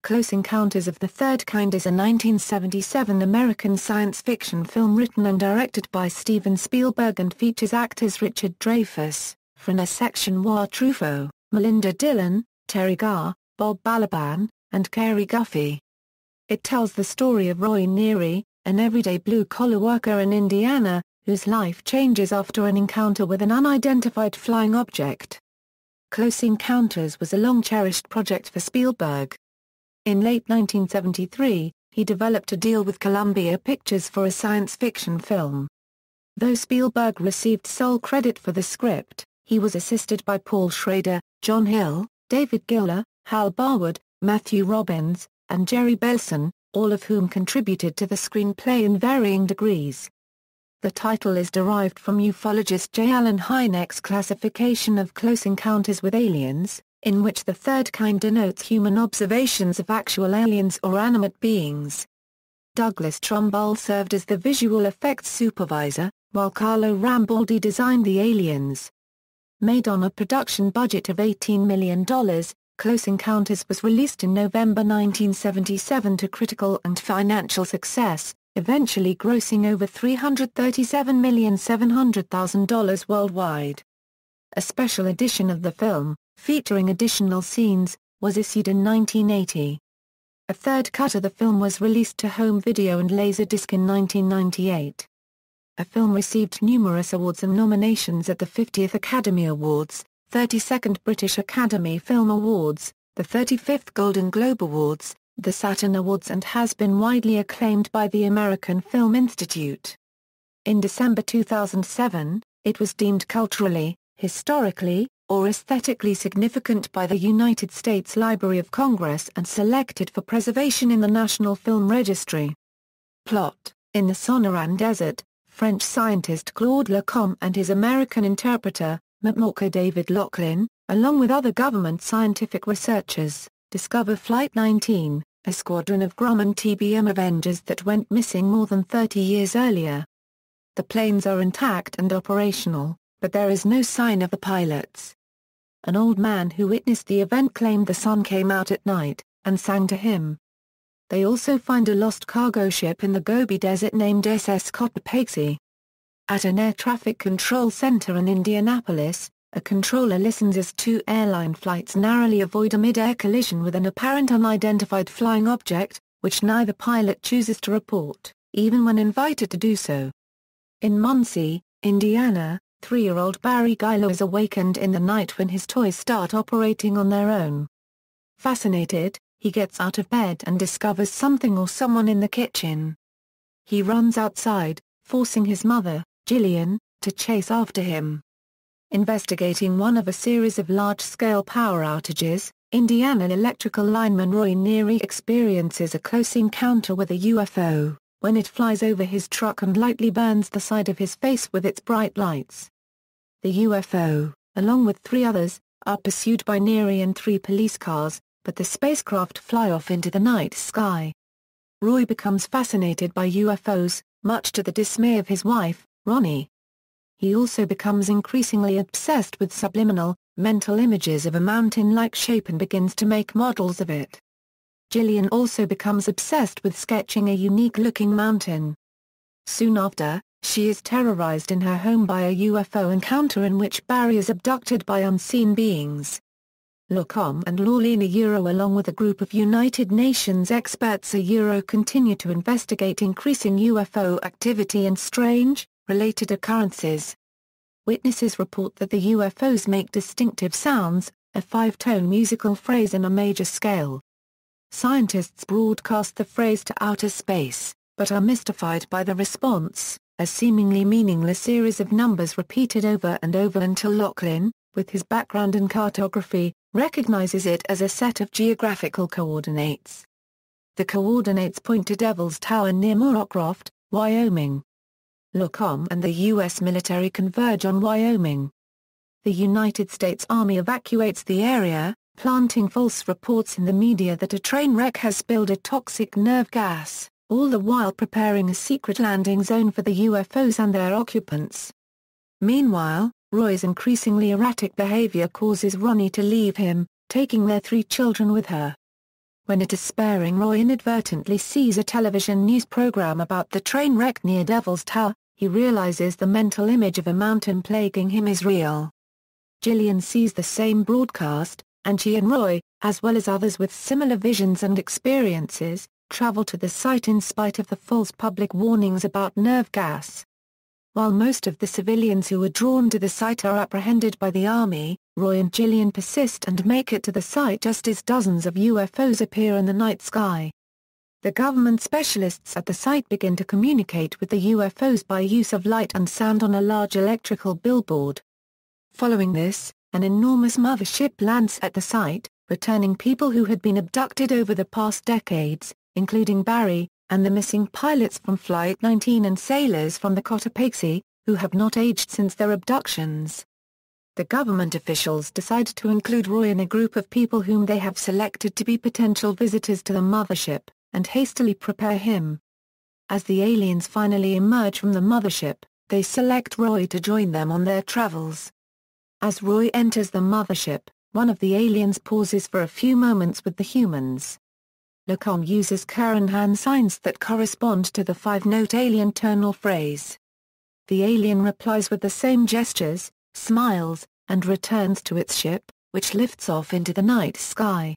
Close Encounters of the Third Kind is a 1977 American science fiction film written and directed by Steven Spielberg and features actors Richard Dreyfuss, François Truffaut, Melinda Dillon, Teri Garr, Bob Balaban, and Cary Guffey. It tells the story of Roy Neary, an everyday blue-collar worker in Indiana, whose life changes after an encounter with an unidentified flying object. Close Encounters was a long-cherished project for Spielberg. In late 1973, he developed a deal with Columbia Pictures for a science fiction film. Though Spielberg received sole credit for the script, he was assisted by Paul Schrader, John Hill, David Giler, Hal Barwood, Matthew Robbins, and Jerry Belson, all of whom contributed to the screenplay in varying degrees. The title is derived from ufologist J. Allen Hynek's classification of close encounters with aliens, in which the third kind denotes human observations of actual aliens or animate beings. Douglas Trumbull served as the visual effects supervisor, while Carlo Rambaldi designed the aliens. Made on a production budget of $18 million, Close Encounters was released in November 1977 to critical and financial success, eventually grossing over $337,700,000 worldwide. A special edition of the film, featuring additional scenes, was issued in 1980. A third cut of the film was released to home video and Laserdisc in 1998. The film received numerous awards and nominations at the 50th Academy Awards, 32nd British Academy Film Awards, the 35th Golden Globe Awards, the Saturn Awards, and has been widely acclaimed by the American Film Institute. In December 2007, it was deemed culturally, historically, or aesthetically significant by the United States Library of Congress and selected for preservation in the National Film Registry. Plot: in the Sonoran Desert, French scientist Claude Lacombe and his American interpreter, McMurko David Laughlin, along with other government scientific researchers, discover Flight 19, a squadron of Grumman TBM Avengers that went missing more than 30 years earlier. The planes are intact and operational, but there is no sign of the pilots. An old man who witnessed the event claimed the sun came out at night, and sang to him. They also find a lost cargo ship in the Gobi Desert named SS Cotopaxi. At an air traffic control center in Indianapolis, a controller listens as two airline flights narrowly avoid a mid-air collision with an apparent unidentified flying object, which neither pilot chooses to report, even when invited to do so. In Muncie, Indiana, 3-year-old Barry Giler is awakened in the night when his toys start operating on their own. Fascinated, he gets out of bed and discovers something or someone in the kitchen. He runs outside, forcing his mother, Gillian, to chase after him. Investigating one of a series of large-scale power outages, Indiana electrical lineman Roy Neary experiences a close encounter with a UFO, when it flies over his truck and lightly burns the side of his face with its bright lights. The UFO, along with 3 others, are pursued by Neary and 3 police cars, but the spacecraft fly off into the night sky. Roy becomes fascinated by UFOs, much to the dismay of his wife, Ronnie. He also becomes increasingly obsessed with subliminal, mental images of a mountain-like shape and begins to make models of it. Gillian also becomes obsessed with sketching a unique-looking mountain. Soon after, she is terrorized in her home by a UFO encounter in which Barry is abducted by unseen beings. Lacombe and Laughlin along with a group of United Nations experts continue to investigate increasing UFO activity and strange, related occurrences. Witnesses report that the UFOs make distinctive sounds, a 5-tone musical phrase in a major scale. Scientists broadcast the phrase to outer space, but are mystified by the response, a seemingly meaningless series of numbers repeated over and over until Laughlin, with his background in cartography, recognizes it as a set of geographical coordinates. The coordinates point to Devil's Tower near Moorcroft, Wyoming. Lacombe and the U.S. military converge on Wyoming. The United States Army evacuates the area, planting false reports in the media that a train wreck has spilled a toxic nerve gas, all the while preparing a secret landing zone for the UFOs and their occupants. Meanwhile, Roy's increasingly erratic behavior causes Ronnie to leave him, taking their 3 children with her. When a despairing Roy inadvertently sees a television news program about the train wreck near Devil's Tower, he realizes the mental image of a mountain plaguing him is real. Gillian sees the same broadcast, and she and Roy, as well as others with similar visions and experiences, travel to the site in spite of the false public warnings about nerve gas. While most of the civilians who were drawn to the site are apprehended by the army, Roy and Gillian persist and make it to the site just as dozens of UFOs appear in the night sky. The government specialists at the site begin to communicate with the UFOs by use of light and sound on a large electrical billboard. Following this, an enormous mothership lands at the site, returning people who had been abducted over the past decades, including Barry, and the missing pilots from Flight 19 and sailors from the Cotopaxi, who have not aged since their abductions. The government officials decide to include Roy in a group of people whom they have selected to be potential visitors to the mothership, and hastily prepare him. As the aliens finally emerge from the mothership, they select Roy to join them on their travels. As Roy enters the mothership, one of the aliens pauses for a few moments with the humans. Lacombe uses Karen hand signs that correspond to the five-note alien tonal phrase. The alien replies with the same gestures, smiles, and returns to its ship, which lifts off into the night sky.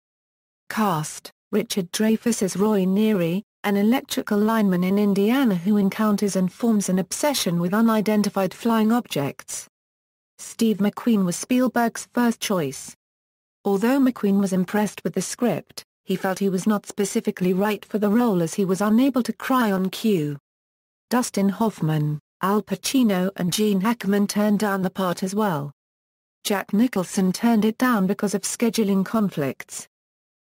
Cast: Richard Dreyfuss as Roy Neary, an electrical lineman in Indiana who encounters and forms an obsession with unidentified flying objects. Steve McQueen was Spielberg's first choice. Although McQueen was impressed with the script, he felt he was not specifically right for the role as he was unable to cry on cue. Dustin Hoffman, Al Pacino and Gene Hackman turned down the part as well. Jack Nicholson turned it down because of scheduling conflicts.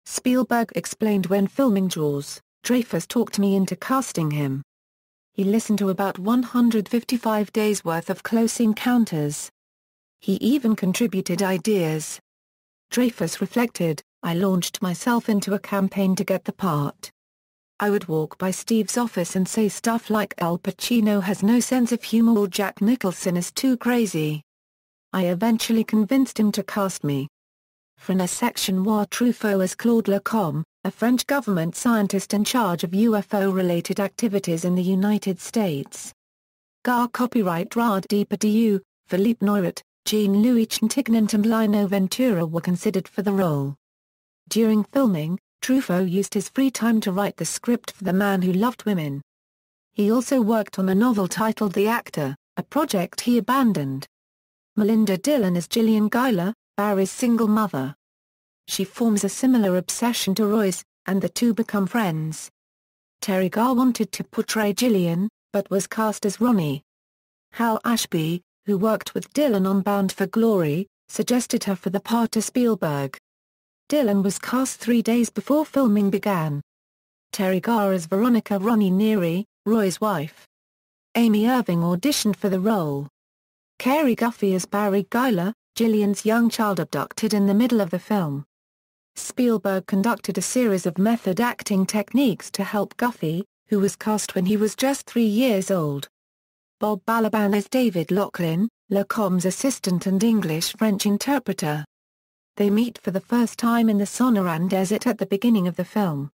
Spielberg explained when filming Jaws, "Dreyfuss talked me into casting him. He listened to about 155 days' worth of Close Encounters. He even contributed ideas." Dreyfuss reflected, "I launched myself into a campaign to get the part. I would walk by Steve's office and say stuff like Al Pacino has no sense of humor or Jack Nicholson is too crazy. I eventually convinced him to cast me." François Truffaut as Claude Lacombe, a French government scientist in charge of UFO-related activities in the United States. Garr copyright Rad Depardieu, Philippe Noiret, Jean-Louis Trintignant and Lino Ventura were considered for the role. During filming, Truffaut used his free time to write the script for The Man Who Loved Women. He also worked on a novel titled The Actor, a project he abandoned. Melinda Dillon as Gillian Giler, Barry's single mother. She forms a similar obsession to Roy's, and the two become friends. Teri Garr wanted to portray Gillian, but was cast as Ronnie. Hal Ashby, who worked with Dillon on Bound for Glory, suggested her for the part to Spielberg. Dillon was cast 3 days before filming began. Teri Garr as Veronica Ronnie Neary, Roy's wife. Amy Irving auditioned for the role. Cary Guffey as Barry Giler, Gillian's young child abducted in the middle of the film. Spielberg conducted a series of method acting techniques to help Guffey, who was cast when he was just 3 years old. Bob Balaban as David Laughlin, Lacombe's assistant and English-French interpreter. They meet for the first time in the Sonoran Desert at the beginning of the film.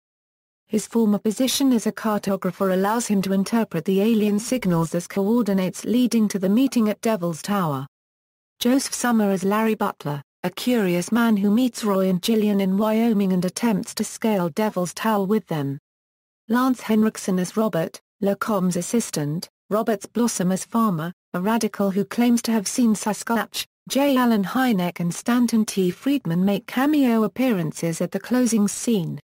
His former position as a cartographer allows him to interpret the alien signals as coordinates leading to the meeting at Devil's Tower. Joseph Summer as Larry Butler, a curious man who meets Roy and Gillian in Wyoming and attempts to scale Devil's Tower with them. Lance Henriksen as Robert, Lacombe's assistant, Roberts Blossom as Farmer, a radical who claims to have seen Sasquatch. J. Allen Hynek and Stanton T. Friedman make cameo appearances at the closing scene.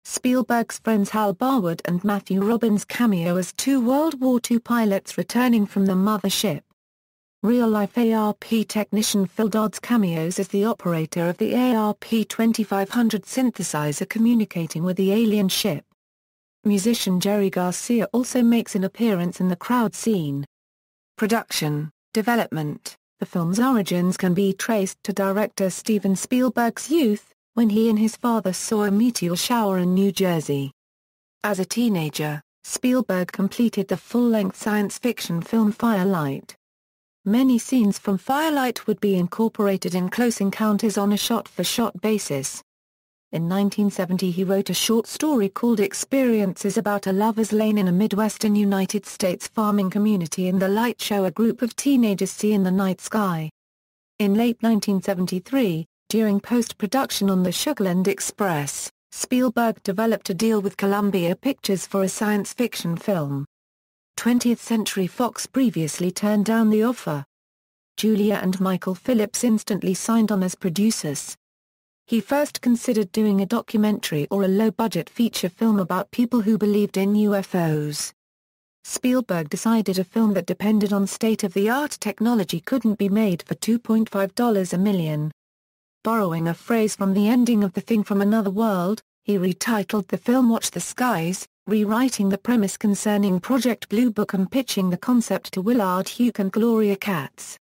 Spielberg's friends Hal Barwood and Matthew Robbins cameo as 2 World War II pilots returning from the mothership. Real-life ARP technician Phil Dodds cameos as the operator of the ARP 2500 synthesizer communicating with the alien ship. Musician Jerry Garcia also makes an appearance in the crowd scene. Production, development. The film's origins can be traced to director Steven Spielberg's youth, when he and his father saw a meteor shower in New Jersey. As a teenager, Spielberg completed the full-length science fiction film Firelight. Many scenes from Firelight would be incorporated in Close Encounters on a shot-for-shot basis. In 1970 he wrote a short story called Experiences about a lover's lane in a Midwestern United States farming community and the light show a group of teenagers see in the night sky. In late 1973, during post-production on the Sugarland Express, Spielberg developed a deal with Columbia Pictures for a science fiction film. 20th Century Fox previously turned down the offer. Julia and Michael Phillips instantly signed on as producers. He first considered doing a documentary or a low-budget feature film about people who believed in UFOs. Spielberg decided a film that depended on state-of-the-art technology couldn't be made for $2.5 a million. Borrowing a phrase from the ending of The Thing from Another World, he retitled the film Watch the Skies, rewriting the premise concerning Project Blue Book and pitching the concept to Willard Huyck and Gloria Katz.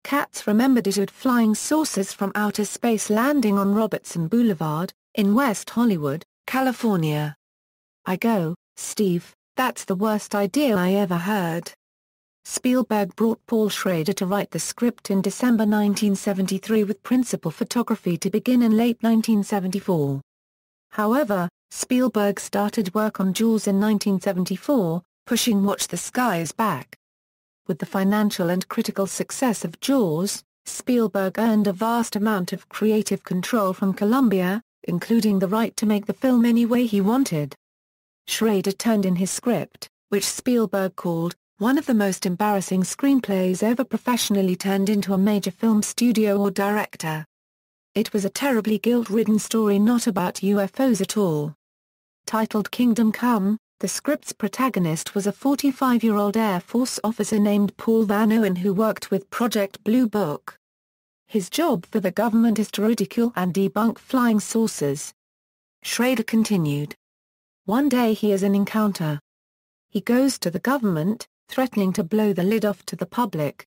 Katz remembered it had flying saucers from outer space landing on Robertson Boulevard, in West Hollywood, California. "I go, Steve, that's the worst idea I ever heard." Spielberg brought Paul Schrader to write the script in December 1973 with principal photography to begin in late 1974. However, Spielberg started work on Jaws in 1974, pushing Watch the Skies back. With the financial and critical success of Jaws, Spielberg earned a vast amount of creative control from Columbia, including the right to make the film any way he wanted. Schrader turned in his script, which Spielberg called one of the most embarrassing screenplays ever professionally turned into a major film studio or director. It was a terribly guilt-ridden story not about UFOs at all. Titled Kingdom Come, the script's protagonist was a 45-year-old Air Force officer named Paul Van Owen who worked with Project Blue Book. His job for the government is to ridicule and debunk flying saucers. Schrader continued. One day he has an encounter. He goes to the government, threatening to blow the lid off to the public.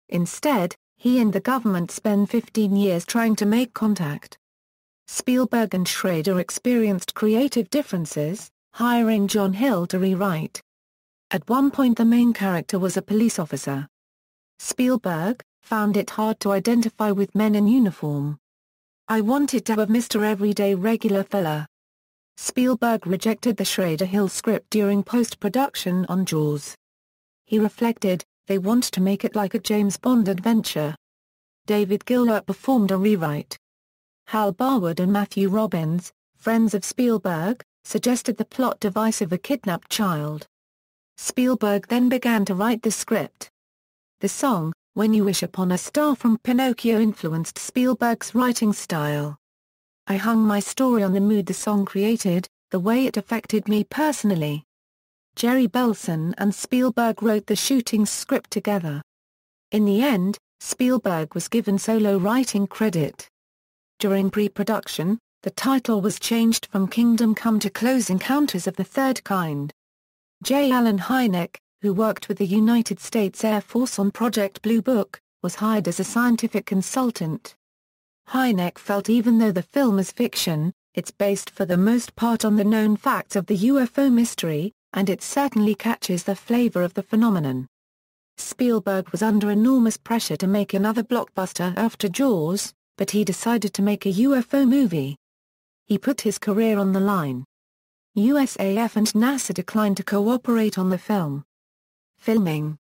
Instead, he and the government spend 15 years trying to make contact. Spielberg and Schrader experienced creative differences, hiring John Hill to rewrite. At one point the main character was a police officer. Spielberg found it hard to identify with men in uniform. "I wanted to have Mr. Everyday Regular Fella." Spielberg rejected the Schrader-Hill script during post-production on Jaws. He reflected, "They want to make it like a James Bond adventure." David Giler performed a rewrite. Hal Barwood and Matthew Robbins, friends of Spielberg, suggested the plot device of a kidnapped child. Spielberg then began to write the script. The song, When You Wish Upon a Star from Pinocchio influenced Spielberg's writing style. "I hung my story on the mood the song created, the way it affected me personally." Jerry Belson and Spielberg wrote the shooting script together. In the end, Spielberg was given solo writing credit. During pre-production, the title was changed from Kingdom Come to Close Encounters of the Third Kind. J. Allen Hynek, who worked with the United States Air Force on Project Blue Book, was hired as a scientific consultant. Hynek felt even though the film is fiction, it's based for the most part on the known facts of the UFO mystery, and it certainly catches the flavor of the phenomenon. Spielberg was under enormous pressure to make another blockbuster after Jaws, but he decided to make a UFO movie. He put his career on the line. USAF and NASA declined to cooperate on the film. Filming.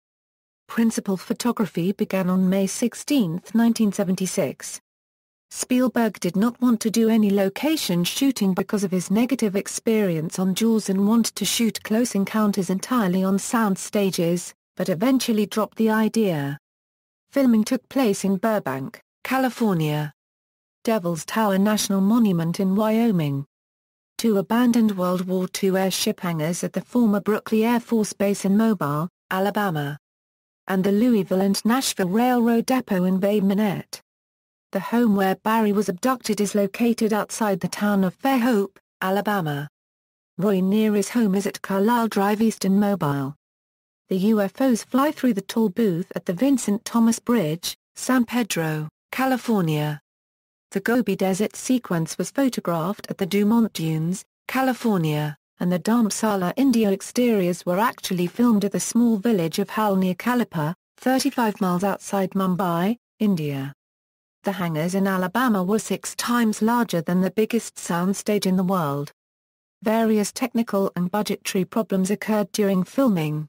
Principal photography began on May 16, 1976. Spielberg did not want to do any location shooting because of his negative experience on Jaws and wanted to shoot Close Encounters entirely on sound stages, but eventually dropped the idea. Filming took place in Burbank, California. Devil's Tower National Monument in Wyoming. 2 abandoned World War II airship hangars at the former Brooklyn Air Force Base in Mobile, Alabama. And the Louisville and Nashville Railroad Depot in Bay Minette. The home where Barry was abducted is located outside the town of Fairhope, Alabama. Roy Neary's home is at Carlisle Drive East in Mobile. The UFOs fly through the toll booth at the Vincent Thomas Bridge, San Pedro, California. The Gobi Desert sequence was photographed at the Dumont Dunes, California, and the Dharamsala India exteriors were actually filmed at the small village of Hal near Kalapa, 35 miles outside Mumbai, India. The hangars in Alabama were 6 times larger than the biggest soundstage in the world. Various technical and budgetary problems occurred during filming.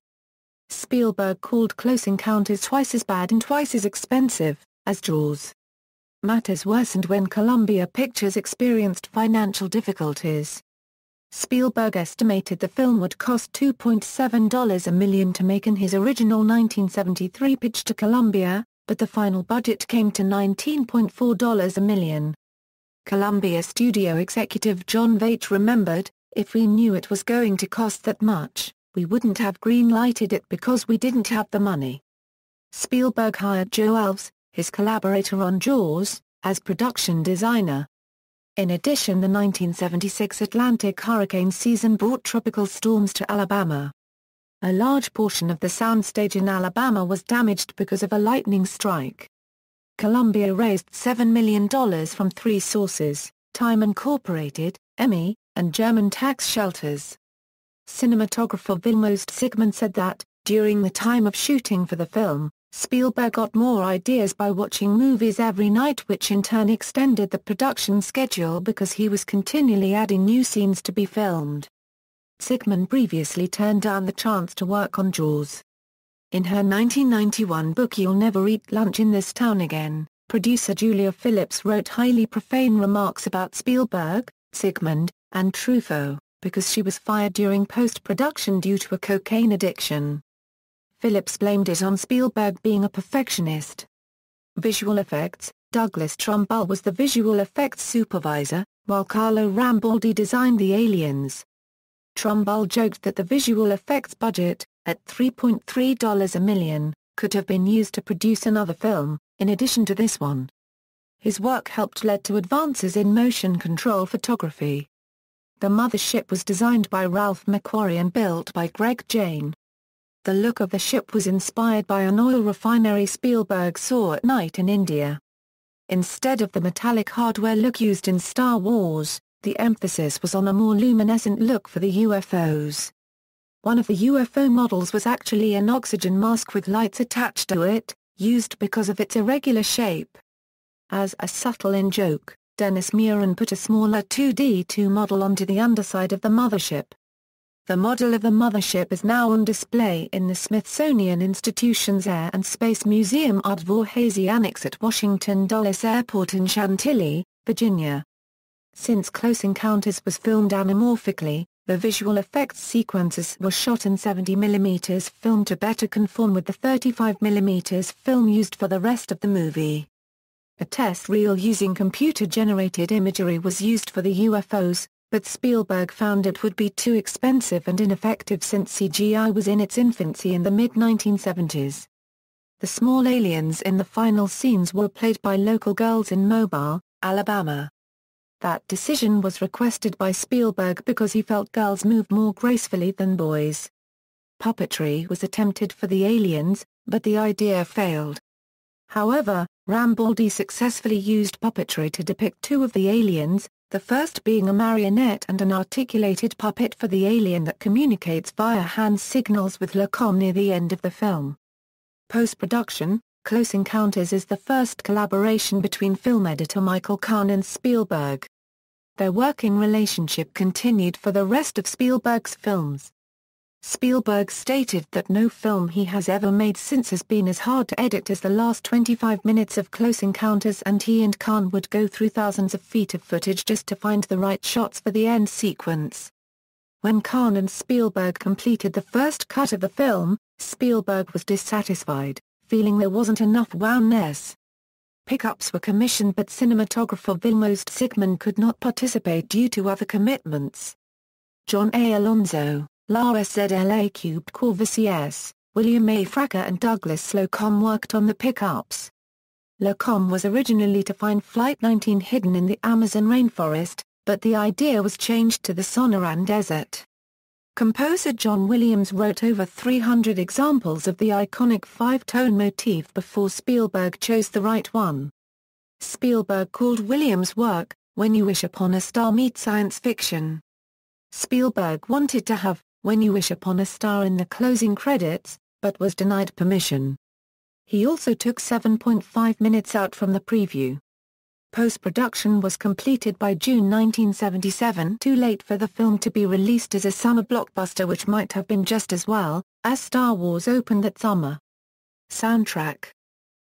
Spielberg called Close Encounters twice as bad and twice as expensive as Jaws. Matters worsened when Columbia Pictures experienced financial difficulties. Spielberg estimated the film would cost $2.7 million to make in his original 1973 pitch to Columbia, but the final budget came to $19.4 million. Columbia studio executive John Veitch remembered, "If we knew it was going to cost that much, we wouldn't have green-lighted it because we didn't have the money." Spielberg hired Joe Alves, his collaborator on Jaws, as production designer. In addition, the 1976 Atlantic hurricane season brought tropical storms to Alabama. A large portion of the soundstage in Alabama was damaged because of a lightning strike. Columbia raised $7 million from 3 sources: Time Incorporated, Emmy, and German tax shelters. Cinematographer Vilmos Zsigmond said that, during the time of shooting for the film, Spielberg got more ideas by watching movies every night, which in turn extended the production schedule because he was continually adding new scenes to be filmed. Zsigmond previously turned down the chance to work on Jaws. In her 1991 book You'll Never Eat Lunch in This Town Again, producer Julia Phillips wrote highly profane remarks about Spielberg, Zsigmond, and Truffaut, because she was fired during post-production due to a cocaine addiction. Phillips blamed it on Spielberg being a perfectionist. Visual effects: Douglas Trumbull was the visual effects supervisor, while Carlo Rambaldi designed the aliens. Trumbull joked that the visual effects budget, at $3.3 million, could have been used to produce another film, in addition to this one. His work helped lead to advances in motion control photography. The mothership was designed by Ralph McQuarrie and built by Greg Jane. The look of the ship was inspired by an oil refinery Spielberg saw at night in India. Instead of the metallic hardware look used in Star Wars, the emphasis was on a more luminescent look for the UFOs. One of the UFO models was actually an oxygen mask with lights attached to it, used because of its irregular shape. As a subtle in-joke, Dennis Muren put a smaller 2D2 model onto the underside of the mothership. The model of the mothership is now on display in the Smithsonian Institution's Air and Space Museum Art Voorhees Annex at Washington Dulles Airport in Chantilly, Virginia. Since Close Encounters was filmed anamorphically, the visual effects sequences were shot in 70mm film to better conform with the 35mm film used for the rest of the movie. A test reel using computer-generated imagery was used for the UFOs, but Spielberg found it would be too expensive and ineffective since CGI was in its infancy in the mid-1970s. The small aliens in the final scenes were played by local girls in Mobile, Alabama. That decision was requested by Spielberg because he felt girls moved more gracefully than boys. Puppetry was attempted for the aliens, but the idea failed. However, Rambaldi successfully used puppetry to depict 2 of the aliens, the first being a marionette and an articulated puppet for the alien that communicates via hand signals with Lacom near the end of the film. Post-production, Close Encounters is the first collaboration between film editor Michael Kahn and Spielberg. Their working relationship continued for the rest of Spielberg's films. Spielberg stated that no film he has ever made since has been as hard to edit as the last 25 minutes of Close Encounters, and he and Kahn would go through thousands of feet of footage just to find the right shots for the end sequence. When Kahn and Spielberg completed the first cut of the film, Spielberg was dissatisfied, feeling there wasn't enough wow-ness. Pickups were commissioned, but cinematographer Vilmos Zsigmond could not participate due to other commitments. John A. Alonzo, Lara ZLA Cubed Corvus, William A. Fracker and Douglas Slocum worked on the pickups. Lacombe was originally to find Flight 19 hidden in the Amazon rainforest, but the idea was changed to the Sonoran Desert. Composer John Williams wrote over 300 examples of the iconic 5-tone motif before Spielberg chose the right one. Spielberg called Williams' work, When You Wish Upon a Star meets science fiction. Spielberg wanted to have When You Wish Upon a Star in the closing credits, but was denied permission. He also took 7.5 minutes out from the preview, Post-production was completed by June 1977, too late for the film to be released as a summer blockbuster, which might have been just as well, as Star Wars opened that summer. Soundtrack.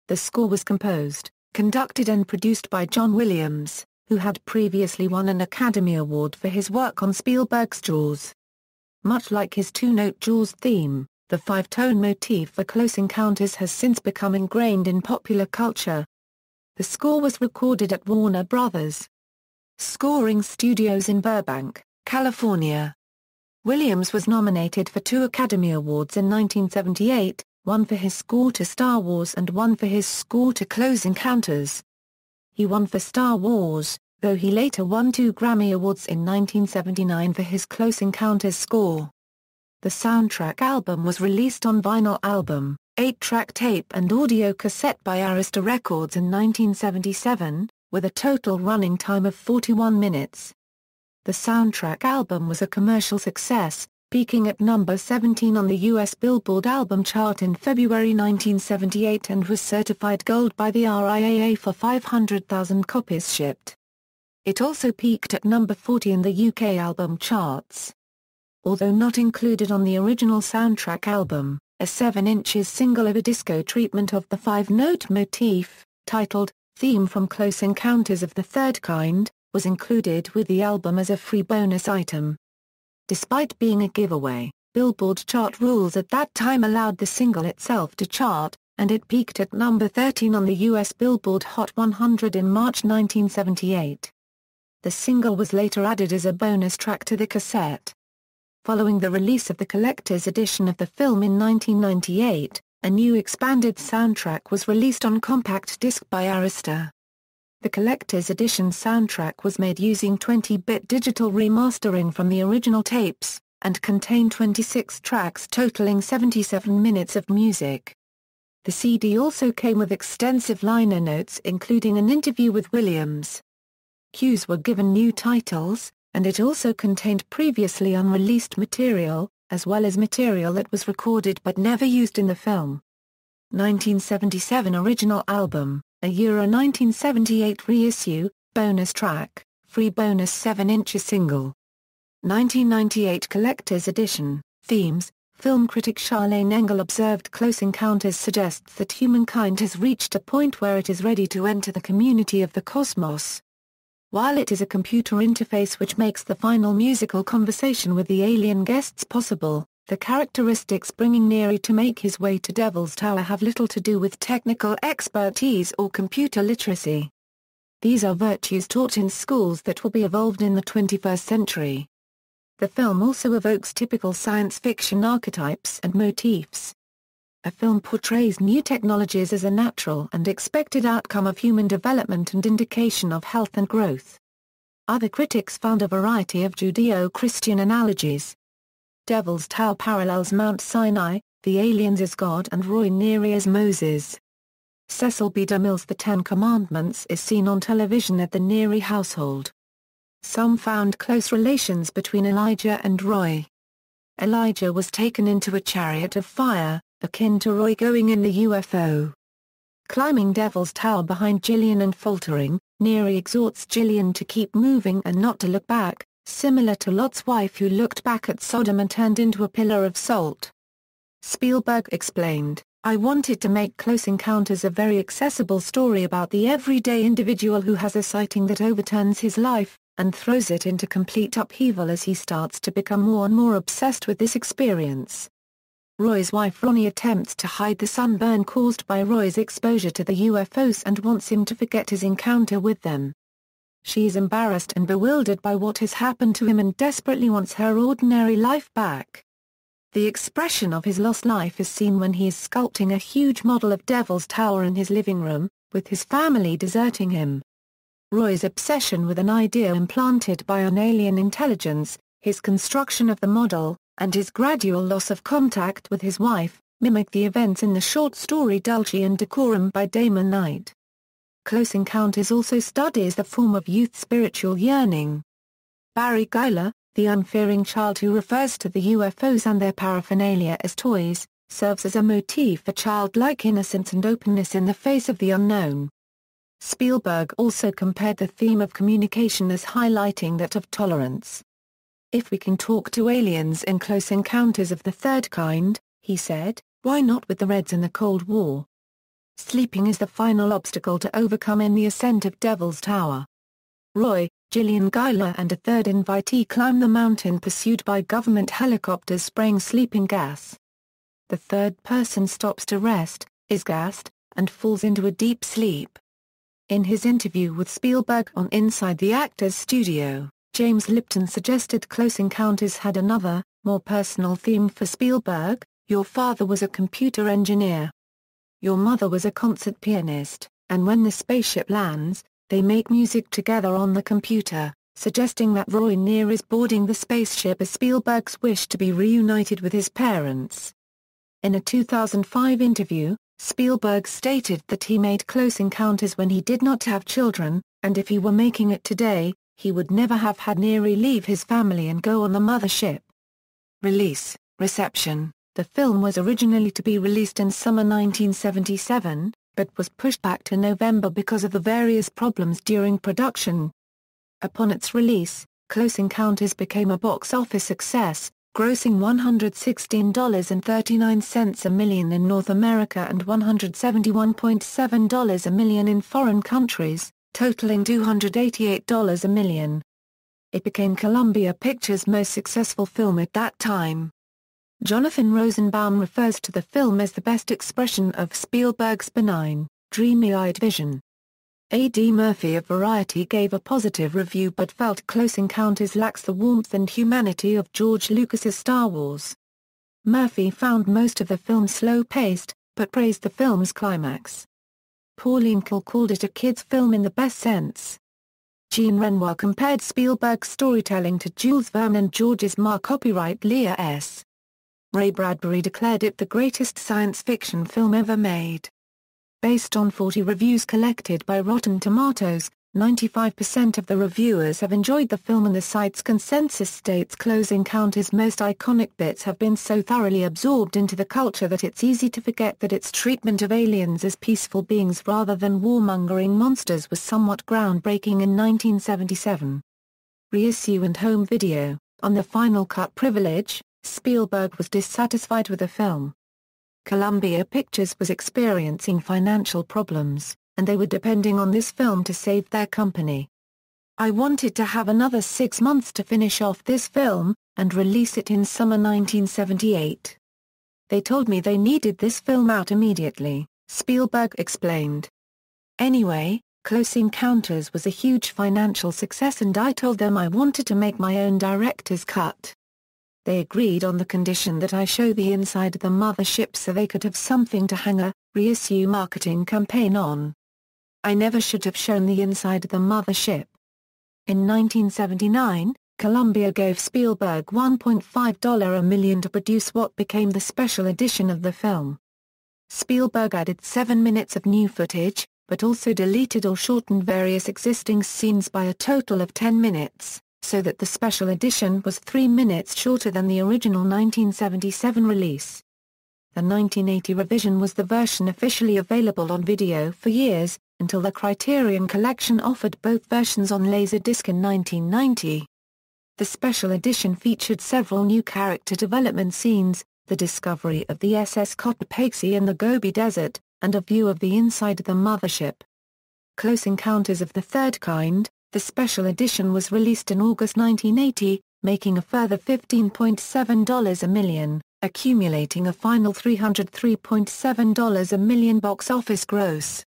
The score was composed, conducted and produced by John Williams, who had previously won an Academy Award for his work on Spielberg's Jaws. Much like his two-note Jaws theme, the five-tone motif for Close Encounters has since become ingrained in popular culture. The score was recorded at Warner Brothers. Scoring Studios in Burbank, California. Williams was nominated for 2 Academy Awards in 1978, one for his score to Star Wars and one for his score to Close Encounters. He won for Star Wars, though he later won 2 Grammy Awards in 1979 for his Close Encounters score. The soundtrack album was released on vinyl album, 8-track tape and audio cassette by Arista Records in 1977, with a total running time of 41 minutes. The soundtrack album was a commercial success, peaking at number 17 on the U.S. Billboard album chart in February 1978 and was certified gold by the RIAA for 500,000 copies shipped. It also peaked at number 40 in the UK album charts. Although not included on the original soundtrack album, a 7" single of a disco treatment of the five-note motif, titled, Theme from Close Encounters of the Third Kind, was included with the album as a free bonus item. Despite being a giveaway, Billboard chart rules at that time allowed the single itself to chart, and it peaked at number 13 on the US Billboard Hot 100 in March 1978. The single was later added as a bonus track to the cassette. Following the release of the collector's edition of the film in 1998, a new expanded soundtrack was released on compact disc by Arista. The collector's edition soundtrack was made using 20-bit digital remastering from the original tapes, and contained 26 tracks totaling 77 minutes of music. The CD also came with extensive liner notes including an interview with Williams. Cues were given new titles, and it also contained previously unreleased material, as well as material that was recorded but never used in the film. 1977 original album, a Euro 1978 reissue, bonus track, free bonus 7" single. 1998 collector's edition, themes. Film critic Charlene Engel observed Close Encounters suggests that humankind has reached a point where it is ready to enter the community of the cosmos. While it is a computer interface which makes the final musical conversation with the alien guests possible, the characteristics bringing Neary to make his way to Devil's Tower have little to do with technical expertise or computer literacy. These are virtues taught in schools that will be evolved in the 21st century. The film also evokes typical science fiction archetypes and motifs. A film portrays new technologies as a natural and expected outcome of human development and indication of health and growth. Other critics found a variety of Judeo-Christian analogies. Devil's Tower parallels Mount Sinai, the aliens as God and Roy Neary as Moses. Cecil B. DeMille's The Ten Commandments is seen on television at the Neary household. Some found close relations between Elijah and Roy. Elijah was taken into a chariot of fire, akin to Roy going in the UFO. Climbing Devil's Tower behind Gillian and faltering, Neary exhorts Gillian to keep moving and not to look back, similar to Lot's wife who looked back at Sodom and turned into a pillar of salt. Spielberg explained, "I wanted to make Close Encounters a very accessible story about the everyday individual who has a sighting that overturns his life, and throws it into complete upheaval as he starts to become more and more obsessed with this experience." Roy's wife Ronnie attempts to hide the sunburn caused by Roy's exposure to the UFOs and wants him to forget his encounter with them. She is embarrassed and bewildered by what has happened to him and desperately wants her ordinary life back. The expression of his lost life is seen when he is sculpting a huge model of Devil's Tower in his living room, with his family deserting him. Roy's obsession with an idea implanted by an alien intelligence, his construction of the model, and his gradual loss of contact with his wife, mimic the events in the short story Dulce and Decorum by Damon Knight. Close Encounters also studies the form of youth's spiritual yearning. Barry Giler, the unfearing child who refers to the UFOs and their paraphernalia as toys, serves as a motif for childlike innocence and openness in the face of the unknown. Spielberg also compared the theme of communication as highlighting that of tolerance. "If we can talk to aliens in Close Encounters of the Third Kind," he said, "why not with the Reds in the Cold War? Sleeping is the final obstacle to overcome in the ascent of Devil's Tower." Roy, Gillian Giler and a third invitee climb the mountain pursued by government helicopters spraying sleeping gas. The third person stops to rest, is gassed, and falls into a deep sleep. In his interview with Spielberg on Inside the Actors Studio, James Lipton suggested Close Encounters had another, more personal theme for Spielberg: "Your father was a computer engineer. Your mother was a concert pianist, and when the spaceship lands, they make music together on the computer," suggesting that Roy Neary's boarding the spaceship is Spielberg's wish to be reunited with his parents. In a 2005 interview, Spielberg stated that he made Close Encounters when he did not have children, and if he were making it today, he would never have had Neary leave his family and go on the mothership. Release, reception. The film was originally to be released in summer 1977, but was pushed back to November because of the various problems during production. Upon its release, Close Encounters became a box office success, grossing $116.39 a million in North America and $171.7 a million in foreign countries, totaling $288 a million. It became Columbia Pictures' most successful film at that time. Jonathan Rosenbaum refers to the film as the best expression of Spielberg's benign, dreamy-eyed vision. A.D. Murphy of Variety gave a positive review but felt Close Encounters lacks the warmth and humanity of George Lucas's Star Wars. Murphy found most of the film slow-paced, but praised the film's climax. Pauline Kael called it a kid's film in the best sense. Jean Renoir compared Spielberg's storytelling to Jules Verne and George's Ma. Copyright Leah S. Ray Bradbury declared it the greatest science fiction film ever made. Based on 40 reviews collected by Rotten Tomatoes, 95% of the reviewers have enjoyed the film, and the site's consensus states Close Encounters' most iconic bits have been so thoroughly absorbed into the culture that it's easy to forget that its treatment of aliens as peaceful beings rather than warmongering monsters was somewhat groundbreaking in 1977. Reissue and home video. On the final cut privilege, Spielberg was dissatisfied with the film. Columbia Pictures was experiencing financial problems, and they were depending on this film to save their company. "I wanted to have another 6 months to finish off this film, and release it in summer 1978. They told me they needed this film out immediately," Spielberg explained. "Anyway, Close Encounters was a huge financial success and I told them I wanted to make my own director's cut. They agreed on the condition that I show the inside of the mothership so they could have something to hang a reissue marketing campaign on. I never should have shown the inside of the mothership." In 1979, Columbia gave Spielberg $1.5 a million to produce what became the special edition of the film. Spielberg added 7 minutes of new footage, but also deleted or shortened various existing scenes by a total of 10 minutes. So that the special edition was 3 minutes shorter than the original 1977 release. The 1980 revision was the version officially available on video for years, until the Criterion Collection offered both versions on Laserdisc in 1990. The special edition featured several new character development scenes, the discovery of the SS Cotopaxi in the Gobi Desert, and a view of the inside of the mothership. Close Encounters of the Third Kind. The special edition was released in August 1980, making a further $15.7 a million, accumulating a final $303.7 a million box office gross.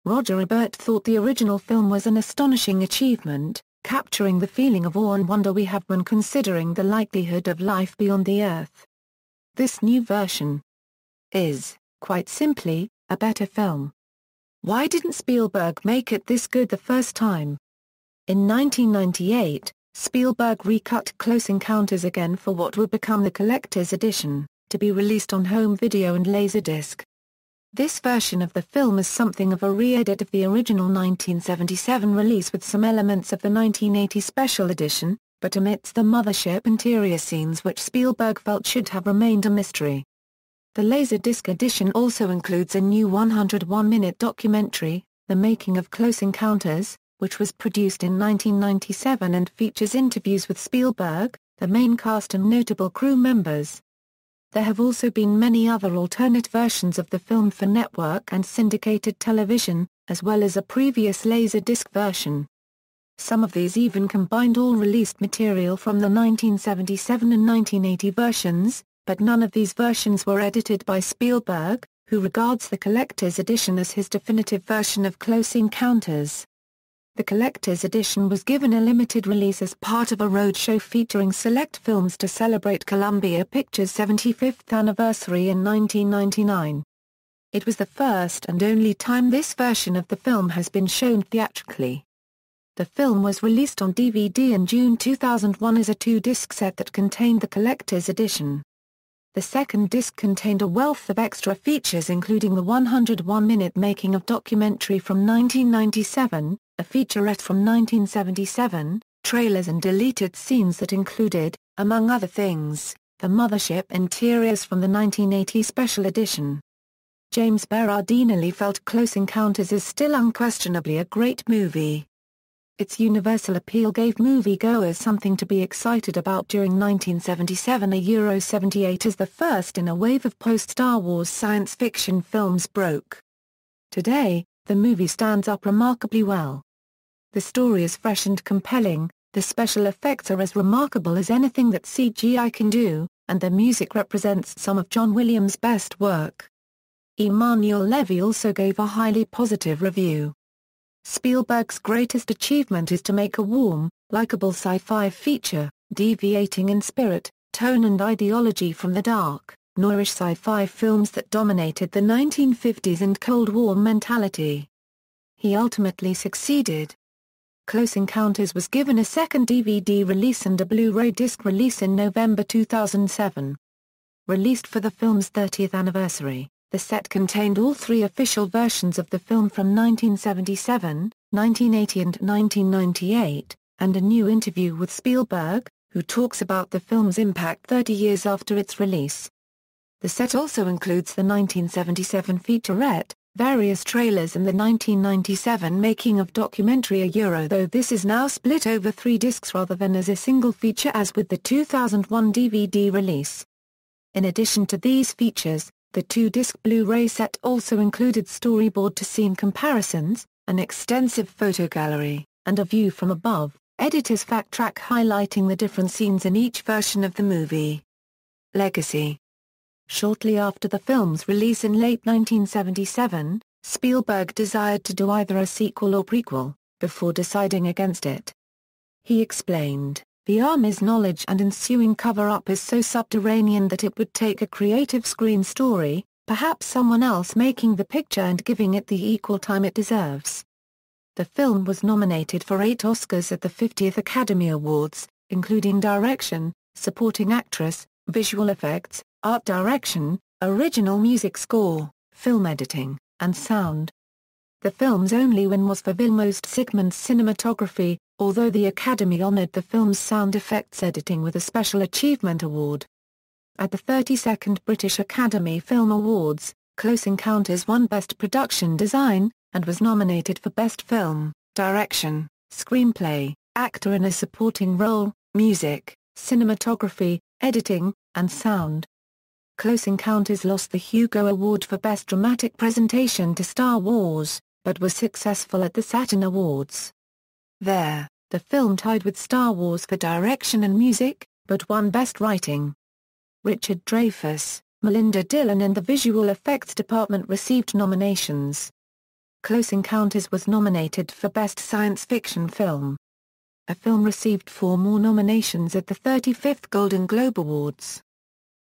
Roger Ebert thought the original film was an astonishing achievement, capturing the feeling of awe and wonder we have when considering the likelihood of life beyond the Earth. This new version is, quite simply, a better film. Why didn't Spielberg make it this good the first time? In 1998, Spielberg recut Close Encounters again for what would become the collector's edition, to be released on home video and Laserdisc. This version of the film is something of a re-edit of the original 1977 release with some elements of the 1980 special edition, but omits the mothership interior scenes which Spielberg felt should have remained a mystery. The Laserdisc edition also includes a new 101-minute documentary, The Making of Close Encounters, which was produced in 1997 and features interviews with Spielberg, the main cast and notable crew members. There have also been many other alternate versions of the film for network and syndicated television, as well as a previous Laserdisc version. Some of these even combined all released material from the 1977 and 1980 versions, but none of these versions were edited by Spielberg, who regards the collector's edition as his definitive version of Close Encounters. The collector's edition was given a limited release as part of a roadshow featuring select films to celebrate Columbia Pictures' 75th anniversary in 1999. It was the first and only time this version of the film has been shown theatrically. The film was released on DVD in June 2001 as a 2-disc set that contained the collector's edition. The second disc contained a wealth of extra features including the 101-minute making of documentary from 1997, a featurette from 1977, trailers and deleted scenes that included, among other things, the mothership interiors from the 1980 special edition. James Berardinelli felt Close Encounters is still unquestionably a great movie. Its universal appeal gave moviegoers something to be excited about during 1977 a Euro 78 as the first in a wave of post-Star Wars science fiction films broke. Today, the movie stands up remarkably well. The story is fresh and compelling, the special effects are as remarkable as anything that CGI can do, and the music represents some of John Williams' best work. Emmanuel Levy also gave a highly positive review. Spielberg's greatest achievement is to make a warm, likable sci-fi feature, deviating in spirit, tone and ideology from the dark, noirish sci-fi films that dominated the 1950s and Cold War mentality. He ultimately succeeded. Close Encounters was given a second DVD release and a Blu-ray disc release in November 2007. Released for the film's 30th anniversary, the set contained all three official versions of the film from 1977, 1980 and 1998, and a new interview with Spielberg, who talks about the film's impact 30 years after its release. The set also includes the 1977 featurette, various trailers and the 1997 making of documentary though this is now split over 3 discs rather than as a single feature as with the 2001 DVD release. In addition to these features, the 2-disc Blu-ray set also included storyboard-to-scene comparisons, an extensive photo gallery, and a view from above, editor's fact track highlighting the different scenes in each version of the movie. Legacy. Shortly after the film's release in late 1977, Spielberg desired to do either a sequel or prequel, before deciding against it. He explained, "The Army's knowledge and ensuing cover-up is so subterranean that it would take a creative screen story, perhaps someone else making the picture and giving it the equal time it deserves." The film was nominated for 8 Oscars at the 50th Academy Awards, including Direction, Supporting Actress, Visual Effects, Art Direction, Original Music Score, Film Editing, and Sound. The film's only win was for Vilmos Zsigmond's cinematography, although the Academy honored the film's sound effects editing with a Special Achievement Award. At the 32nd British Academy Film Awards, Close Encounters won Best Production Design, and was nominated for Best Film, Direction, Screenplay, Actor in a Supporting Role, Music, Cinematography, Editing, and Sound. Close Encounters lost the Hugo Award for Best Dramatic Presentation to Star Wars, but was successful at the Saturn Awards. There, the film tied with Star Wars for direction and music, but won Best Writing. Richard Dreyfuss, Melinda Dillon and the Visual Effects Department received nominations. Close Encounters was nominated for Best Science Fiction Film. The film received 4 more nominations at the 35th Golden Globe Awards.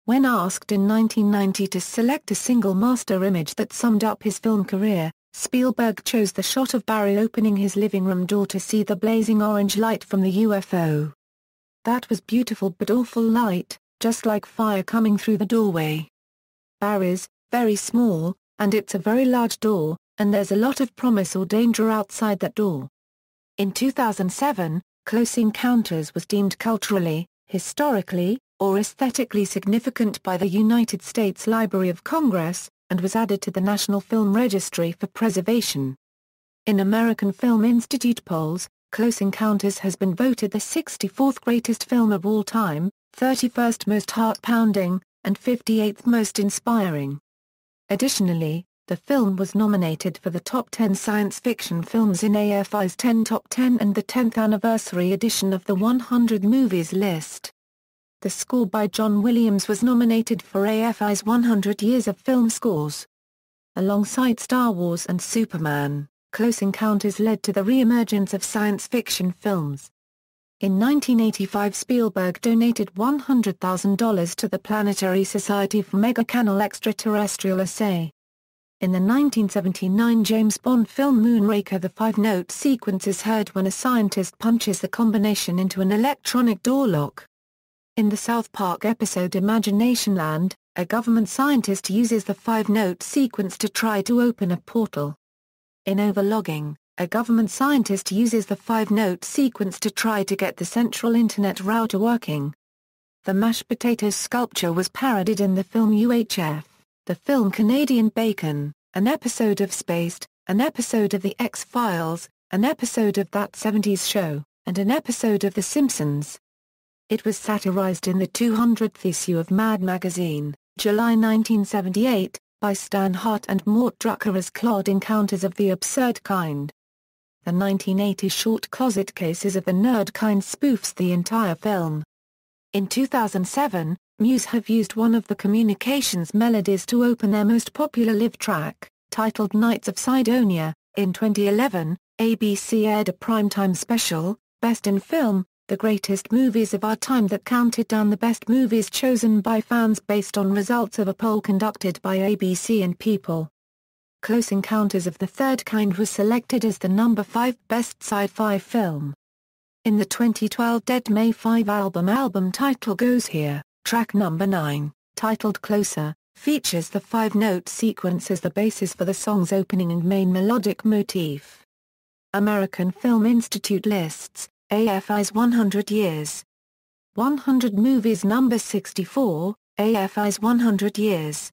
When asked in 1990 to select a single master image that summed up his film career, Spielberg chose the shot of Barry opening his living room door to see the blazing orange light from the UFO. "That was beautiful but awful light, just like fire coming through the doorway. Barry's very small, and it's a very large door, and there's a lot of promise or danger outside that door." In 2007, Close Encounters was deemed culturally, historically, or aesthetically significant by the United States Library of Congress, and was added to the National Film Registry for preservation. In American Film Institute polls, Close Encounters has been voted the 64th greatest film of all time, 31st most heart-pounding, and 58th most inspiring. Additionally, the film was nominated for the Top 10 Science Fiction Films in AFI's 10 Top 10 and the 10th anniversary edition of the 100 Movies list. The score by John Williams was nominated for AFI's 100 Years of Film Scores. Alongside Star Wars and Superman, Close Encounters led to the re-emergence of science fiction films. In 1985, Spielberg donated $100,000 to the Planetary Society for Megacanal Extraterrestrial Assay. In the 1979 James Bond film Moonraker, the five-note sequence is heard when a scientist punches the combination into an electronic door lock. In the South Park episode Imagination Land, a government scientist uses the five-note sequence to try to open a portal. In Overlogging, a government scientist uses the five-note sequence to try to get the central internet router working. The mashed potatoes sculpture was parodied in the film UHF, the film Canadian Bacon, an episode of Spaced, an episode of The X-Files, an episode of That 70s Show, and an episode of The Simpsons. It was satirized in the 200th issue of Mad Magazine, July 1978, by Stan Hart and Mort Drucker as Close Encounters of the Absurd Kind. The 1980 short Closet Cases of the Nerd Kind spoofs the entire film. In 2007, Muse have used one of the Communications melodies to open their most popular live track, titled Knights of Sidonia. In 2011, ABC aired a primetime special, Best in Film, the greatest movies of our time, that counted down the best movies chosen by fans based on results of a poll conducted by ABC and People. Close Encounters of the Third Kind was selected as the number 5 best sci-fi film. In the 2012 Dead May 5 album title Goes Here, track number 9, titled Closer, features the five-note sequence as the basis for the song's opening and main melodic motif. American Film Institute lists, AFI's 100 Years. 100 Movies number 64, AFI's 100 Years.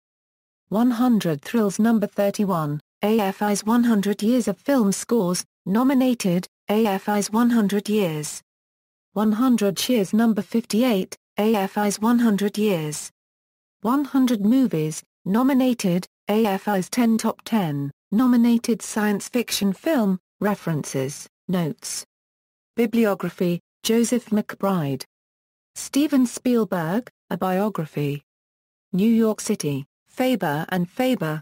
100 Thrills number 31, AFI's 100 Years of Film Scores, nominated, AFI's 100 Years. 100 Cheers number 58, AFI's 100 Years. 100 Movies, nominated, AFI's 10 Top 10, nominated science fiction film, references, notes. Bibliography, Joseph McBride. Steven Spielberg, A Biography. New York City, Faber and Faber.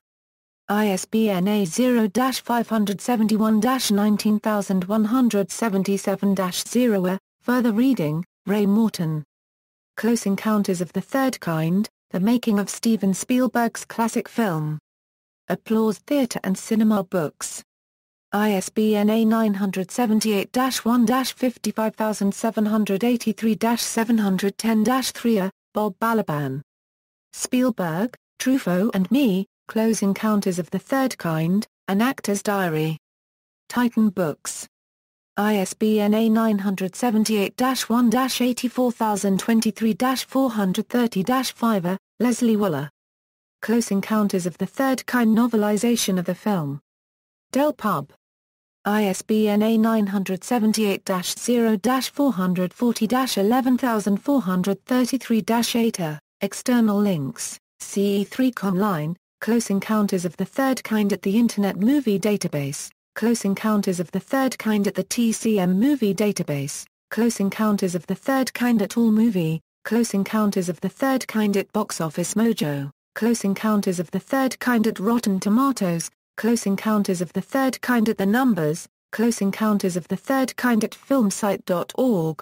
ISBN A0-571-19177-0. Further reading, Ray Morton. Close Encounters of the Third Kind, The Making of Steven Spielberg's Classic Film. Applause Theatre and Cinema Books. ISBN A978-1-55783-710-3. Bob Balaban. Spielberg, Truffaut and Me, Close Encounters of the Third Kind, An Actor's Diary. Titan Books. ISBN A978-1-84023-430-5. Leslie Waller. Close Encounters of the Third Kind novelization of the film. Del Pub. ISBN A978-0-440-11433-8. External links, CE3 Online, Close Encounters of the Third Kind at the Internet Movie Database, Close Encounters of the Third Kind at the TCM Movie Database, Close Encounters of the Third Kind at AllMovie, Close Encounters of the Third Kind at Box Office Mojo, Close Encounters of the Third Kind at Rotten Tomatoes, Close Encounters of the Third Kind at The Numbers, Close Encounters of the Third Kind at filmsite.org,